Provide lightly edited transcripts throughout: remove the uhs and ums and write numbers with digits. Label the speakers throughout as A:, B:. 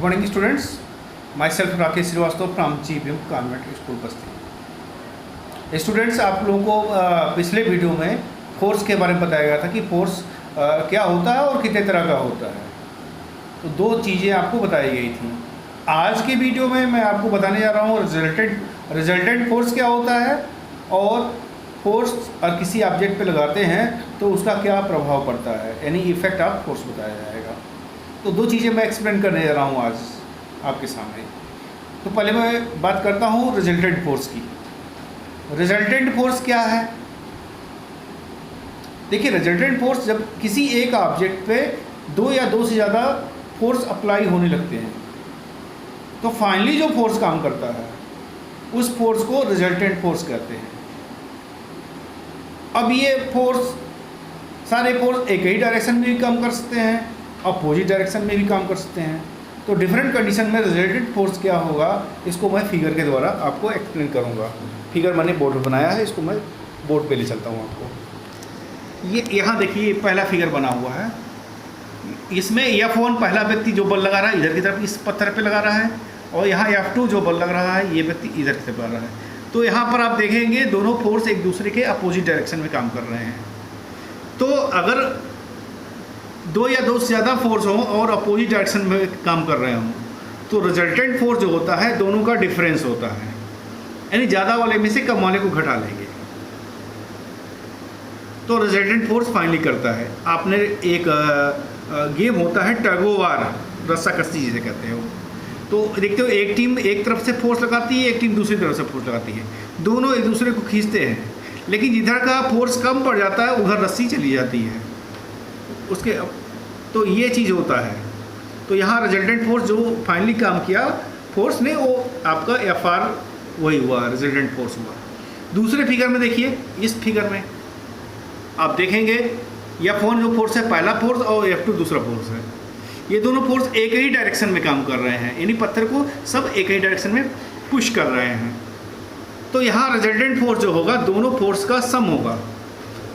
A: morning students, myself Rakesh Srivastava from GPM convent school Basti. Students, आप लोगों को पिछले वीडियो में फोर्स के बारे में बताया गया था कि फोर्स क्या होता है और कितने तरह का होता है। तो दो चीज़ें आपको बताई गई थी। आज के वीडियो में मैं आपको बताने जा रहा हूँ रिजल्टेंट फोर्स क्या होता है और फोर्स और किसी ऑब्जेक्ट पे लगाते हैं तो उसका क्या प्रभाव पड़ता है, यानी इफेक्ट ऑफ फोर्स बताया जाएगा। तो दो चीज़ें मैं एक्सप्लेन करने जा रहा हूँ आज आपके सामने। तो पहले मैं बात करता हूँ रिजल्टेंट फोर्स की। रिजल्टेंट फोर्स क्या है? देखिए, रिजल्टेंट फोर्स जब किसी एक ऑब्जेक्ट पे दो या दो से ज़्यादा फोर्स अप्लाई होने लगते हैं तो फाइनली जो फोर्स काम करता है उस फोर्स को रिजल्टेंट फोर्स कहते हैं। अब ये फोर्स, सारे फोर्स एक ही डायरेक्शन में भी काम कर सकते हैं, अपोजिट डायरेक्शन में भी काम कर सकते हैं। तो डिफरेंट कंडीशन में रिजल्टेंट फोर्स क्या होगा, इसको मैं फिगर के द्वारा आपको एक्सप्लेन करूँगा। फिगर मैंने बोर्ड पर बनाया है, इसको मैं बोर्ड पे ले चलता हूँ आपको। ये यहाँ देखिए, पहला फिगर बना हुआ है। इसमें F1 पहला व्यक्ति जो बल लगा रहा है इधर की तरफ इस पत्थर पे लगा रहा है, और यहाँ F2 जो बल लग रहा है ये व्यक्ति इधर की तरफ लगा रहा है। तो यहाँ पर आप देखेंगे दोनों फोर्स एक दूसरे के अपोजिट डायरेक्शन में काम कर रहे हैं। तो अगर दो या दो से ज़्यादा फोर्स हों और अपोजिट डायरेक्शन में काम कर रहे हों तो रिजल्टेंट फोर्स जो होता है दोनों का डिफरेंस होता है, यानी ज़्यादा वाले में से कम वाले को घटा लेंगे तो रिजल्टेंट फोर्स फाइनली करता है। आपने एक गेम होता है टगोवार, रस्सा कश्ती जिसे कहते हैं, तो देखते हो एक टीम एक तरफ से फोर्स लगाती है, एक टीम दूसरी तरफ से फोर्स लगाती है, दोनों एक दूसरे को खींचते हैं, लेकिन जिधर का फोर्स कम पड़ जाता है उधर रस्सी चली जाती है उसके। तो ये चीज़ होता है। तो यहाँ रिजल्टेंट फोर्स जो फाइनली काम किया फोर्स ने, वो आपका Fr वही हुआ, रिजल्टेंट फोर्स हुआ। दूसरे फिगर में देखिए, इस फिगर में आप देखेंगे F1 जो फोर्स है पहला फोर्स और F2 दूसरा फोर्स है। ये दोनों फोर्स एक ही डायरेक्शन में काम कर रहे हैं, यानी पत्थर को सब एक ही डायरेक्शन में पुश कर रहे हैं। तो यहाँ रिजल्टेंट फोर्स जो होगा दोनों फोर्स का सम होगा,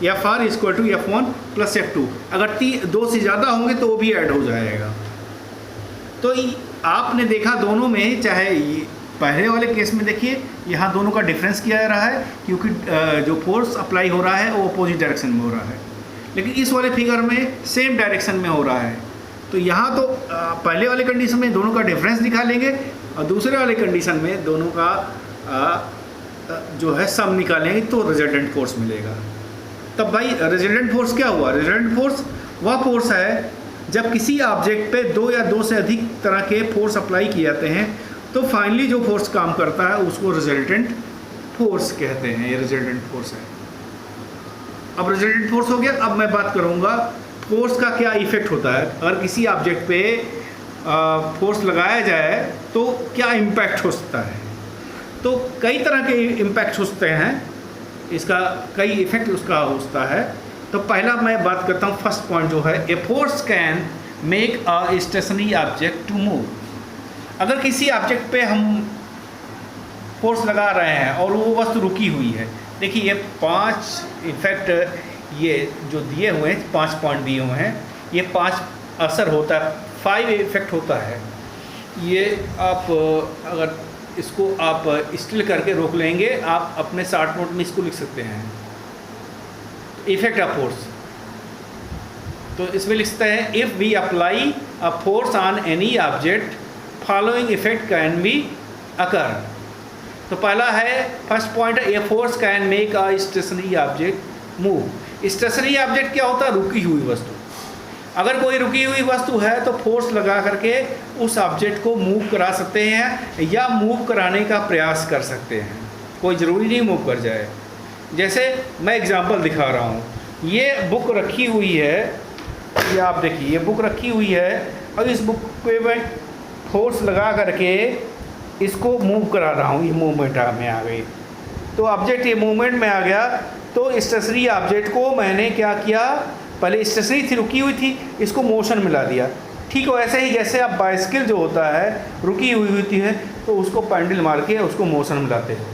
A: Fr = F1 + F2। अगर दो से ज़्यादा होंगे तो वो भी ऐड हो जाएगा। तो आपने देखा दोनों में, चाहे पहले वाले केस में देखिए यहाँ दोनों का डिफरेंस किया जा रहा है क्योंकि जो फोर्स अप्लाई हो रहा है वो अपोजिट डायरेक्शन में हो रहा है, लेकिन इस वाले फिगर में सेम डायरेक्शन में हो रहा है। तो यहाँ तो पहले वाले कंडीशन में दोनों का डिफरेंस निकालेंगे और दूसरे वाले कंडीशन में दोनों का जो है सम निकालेंगे तो रिजल्टेंट फोर्स मिलेगा। तब भाई रिजल्टेंट फोर्स क्या हुआ? रिजल्टेंट फोर्स वह फोर्स है जब किसी ऑब्जेक्ट पे दो या दो से अधिक तरह के फोर्स अप्लाई किए जाते हैं तो फाइनली जो फोर्स काम करता है उसको रिजल्टेंट फोर्स कहते हैं। ये रिजल्टेंट फोर्स है। अब रिजल्टेंट फोर्स हो गया। अब मैं बात करूँगा फोर्स का क्या इफेक्ट होता है। अगर किसी ऑब्जेक्ट पे फोर्स लगाया जाए तो क्या इम्पैक्ट हो सकता है। तो कई तरह के इम्पैक्ट हो सकते हैं, इसका कई इफेक्ट उसका होता है। तो पहला मैं बात करता हूँ, फर्स्ट पॉइंट जो है, a force can make a stationary object to move. अगर किसी ऑब्जेक्ट पे हम फोर्स लगा रहे हैं और वो वस्तु रुकी हुई है, देखिए ये 5 इफेक्ट ये जो दिए हुए हैं, 5 पॉइंट दिए हुए हैं, ये 5 असर होता है, 5 इफेक्ट होता है। ये आप अगर इसको आप स्टिल करके रोक लेंगे, आप अपने शॉर्ट नोट में इसको लिख सकते हैं, इफेक्ट ऑफ फोर्स। तो इसमें लिख सकते हैं, if we apply a force on any object following effect can be occur. तो पहला है, first point, a force can make a stationary object move. Stationary object क्या होता है? रुकी हुई वस्तु। अगर कोई रुकी हुई वस्तु है तो फोर्स लगा करके उस ऑब्जेक्ट को मूव करा सकते हैं या मूव कराने का प्रयास कर सकते हैं, कोई ज़रूरी नहीं मूव कर जाए। जैसे मैं एग्जांपल दिखा रहा हूँ, ये बुक रखी हुई है, ये आप देखिए ये बुक रखी हुई है और इस बुक पे मैं फोर्स लगा करके इसको मूव करा रहा हूँ, ये मूवमेंट में आ गई। तो ऑब्जेक्ट ये मूवमेंट में आ गया। तो स्टेशनरी ऑब्जेक्ट को मैंने क्या किया, पहले स्टेशनरी थी, रुकी हुई थी, इसको मोशन मिला दिया। ठीक है, वैसे ही जैसे आप बाइसिकल जो होता है रुकी हुई होती है तो उसको पैडल मार के उसको मोशन मिलाते हैं।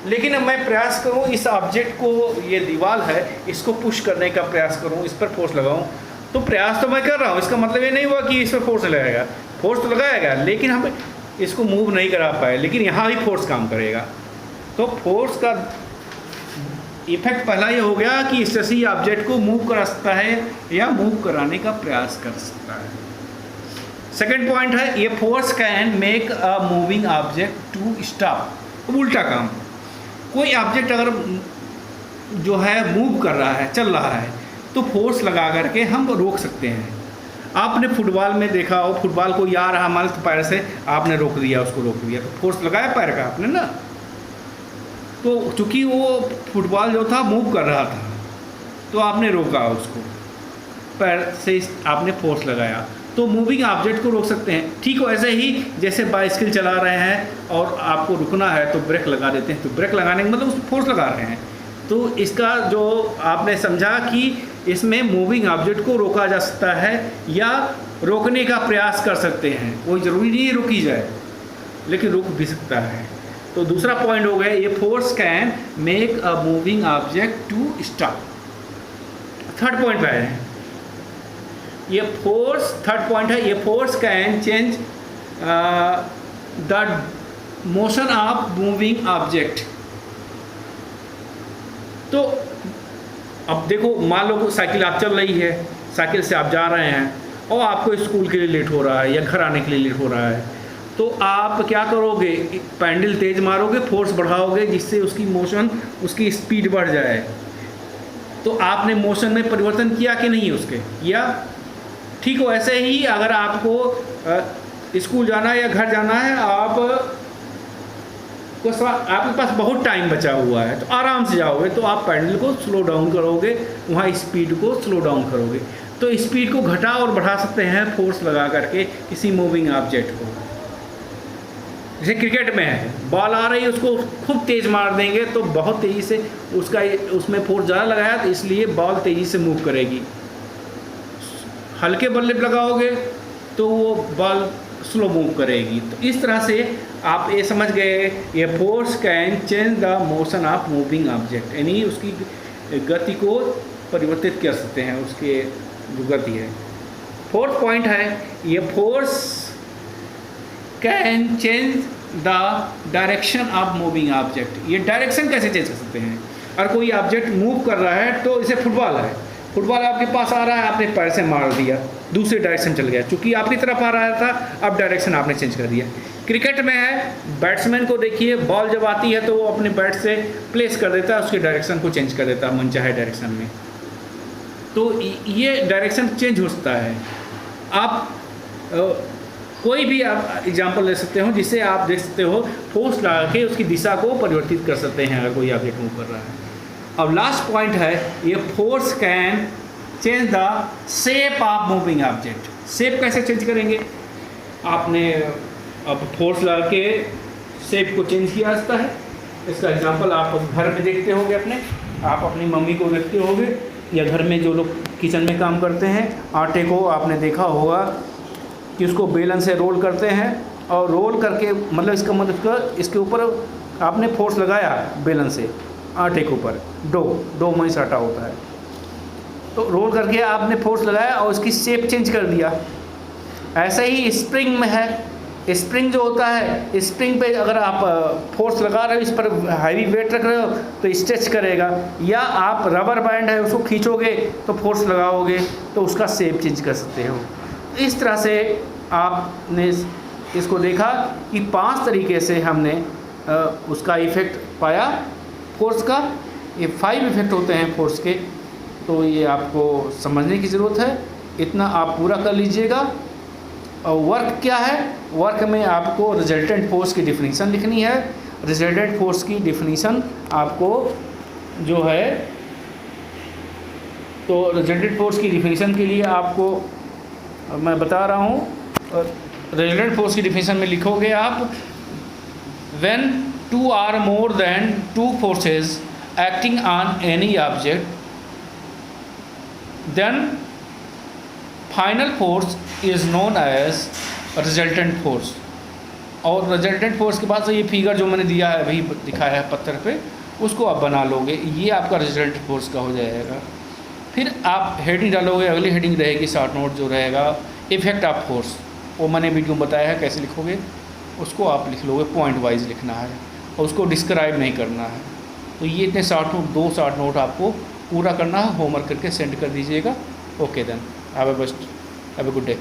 A: लेकिन अब मैं प्रयास करूँ इस ऑब्जेक्ट को, ये दीवार है, इसको पुश करने का प्रयास करूँ, इस पर फोर्स लगाऊँ, तो प्रयास तो मैं कर रहा हूँ, इसका मतलब ये नहीं हुआ कि इस पर फोर्स लगाएगा। फोर्स तो लगाया गया लेकिन हम इसको मूव नहीं करा पाए, लेकिन यहाँ भी फोर्स काम करेगा। तो फोर्स का इफेक्ट पहला ये हो गया कि स्टेशनरी ऑब्जेक्ट को मूव करा सकता है या मूव कराने का प्रयास कर सकता है। सेकेंड पॉइंट है ये force can make a moving object to stop. उल्टा काम, कोई ऑब्जेक्ट अगर जो है मूव कर रहा है, चल रहा है, तो फोर्स लगा करके हम रोक सकते हैं। आपने फुटबॉल में देखा हो, फुटबॉल को आ रहा हमारे पैर से, आपने रोक दिया, उसको रोक दिया, तो फोर्स लगाया पैर का आपने ना। तो चूंकि वो फुटबॉल जो था मूव कर रहा था, तो आपने रोका उसको, पैर से आपने फोर्स लगाया, तो मूविंग ऑब्जेक्ट को रोक सकते हैं। ठीक वैसे ही जैसे बाइसिकल चला रहे हैं और आपको रुकना है तो ब्रेक लगा देते हैं, तो ब्रेक लगाने का मतलब उसको फोर्स लगा रहे हैं। तो इसका जो आपने समझा कि इसमें मूविंग ऑब्जेक्ट को रोका जा सकता है या रोकने का प्रयास कर सकते हैं, कोई ज़रूरी नहीं है रुकी जाए, लेकिन रुक भी सकता है। तो दूसरा पॉइंट हो गया ये force can make a moving object to stop. Third point पे है ये फोर्स, थर्ड पॉइंट है ये force can change the motion of moving object. तो अब देखो, मान लो साइकिल आप चल रही है, साइकिल से आप जा रहे हैं और आपको स्कूल के लिए लेट हो रहा है या घर आने के लिए लेट हो रहा है, तो आप क्या करोगे, पैडल तेज मारोगे, फोर्स बढ़ाओगे जिससे उसकी मोशन, उसकी स्पीड बढ़ जाए। तो आपने मोशन में परिवर्तन किया कि नहीं उसके, या ठीक हो ऐसे ही अगर आपको स्कूल जाना है या घर जाना है, आपके पास बहुत टाइम बचा हुआ है, तो आराम से जाओगे, तो आप पैडल को स्लो डाउन करोगे, वहाँ स्पीड को स्लो डाउन करोगे। तो स्पीड को घटा और बढ़ा सकते हैं फोर्स लगा करके किसी मूविंग ऑब्जेक्ट को। जैसे क्रिकेट में है, बॉल आ रही है, उसको खूब तेज़ मार देंगे तो बहुत तेज़ी से उसमें फोर्स ज़्यादा लगाया, तो इसलिए बॉल तेज़ी से मूव करेगी। हल्के बल्ले लगाओगे तो वो बॉल स्लो मूव करेगी। तो इस तरह से आप ये समझ गए, ये force can change the motion of moving object, यानी उसकी गति को परिवर्तित कर सकते हैं, उसके जो गति है। फोर्थ पॉइंट है ये force can change the direction of moving object. ये डायरेक्शन कैसे चेंज कर सकते हैं? अगर कोई ऑब्जेक्ट मूव कर रहा है, तो इसे फुटबॉल है, फुटबॉल आपके पास आ रहा है, आपने पैर से मार दिया, दूसरी डायरेक्शन चल गया, चूंकि आपकी तरफ आ रहा था, अब डायरेक्शन आपने चेंज कर दिया। क्रिकेट में है, बैट्समैन को देखिए, बॉल जब आती है तो वो अपने बैट से प्लेस कर देता है, उसकी डायरेक्शन को चेंज कर देता है मनचाहे डायरेक्शन में। तो ये डायरेक्शन चेंज हो सकता है। आप कोई भी आप एग्जाम्पल ले सकते हो जिससे आप देख सकते हो फोर्स लगा के उसकी दिशा को परिवर्तित कर सकते हैं अगर कोई ऑब्जेक्ट मूव कर रहा है। अब लास्ट पॉइंट है ये force can change the shape of moving object. Shape कैसे चेंज करेंगे? आपने अब फोर्स लगा के शेप को चेंज किया जाता है। इसका एग्जांपल आप घर में देखते होंगे, आप अपनी मम्मी को देखते होंगे, या घर में जो लोग किचन में काम करते हैं, आटे को आपने देखा होगा कि उसको बेलन से रोल करते हैं, और रोल करके मतलब इसका मतलब इसके ऊपर आपने फोर्स लगाया बेलन से आटे के ऊपर, डो में से आटा होता है, तो रोल करके आपने फोर्स लगाया और उसकी शेप चेंज कर दिया। ऐसे ही स्प्रिंग में है, स्प्रिंग जो होता है, स्प्रिंग पे अगर आप फोर्स लगा रहे हो, इस पर हैवी वेट रख रहे हो तो स्ट्रेच करेगा, या आप रबर बैंड है उसको खींचोगे तो फोर्स लगाओगे तो उसका शेप चेंज कर सकते हो। इस तरह से आपने इसको देखा कि 5 तरीके से हमने उसका इफ़ेक्ट पाया फोर्स का। ये 5 इफ़ेक्ट होते हैं फोर्स के, तो ये आपको समझने की ज़रूरत है, इतना आप पूरा कर लीजिएगा। और वर्क क्या है? वर्क में आपको रिजल्टेंट फोर्स की डिफिनीशन लिखनी है। रिजल्टेंट फोर्स की डिफिनीशन आपको जो है, तो रिजल्टेंट फोर्स की डिफिनीशन के लिए आपको मैं बता रहा हूँ। रिजल्टेंट फोर्स की डिफिनीशन में लिखोगे आप, when 2 or more than 2 forces acting on any object, then final force is known as resultant force। और रिजल्टेंट फोर्स के बाद से ये फिगर जो मैंने दिया है, अभी दिखाया है पत्थर पे, उसको आप बना लोगे, ये आपका रिजल्टेंट फोर्स का हो जाएगा। फिर आप हेडिंग डालोगे, अगली हेडिंग रहेगी शॉर्ट नोट जो रहेगा इफेक्ट ऑफ फोर्स। वो मैंने वीडियो में बताया है कैसे लिखोगे, उसको आप लिख लोगे, पॉइंट वाइज लिखना है और उसको डिस्क्राइब नहीं करना है। तो ये इतने शार्ट नोट, 2 शार्ट नोट आपको पूरा करना है, होमवर्क करके सेंड कर दीजिएगा। Okay then, have a good day.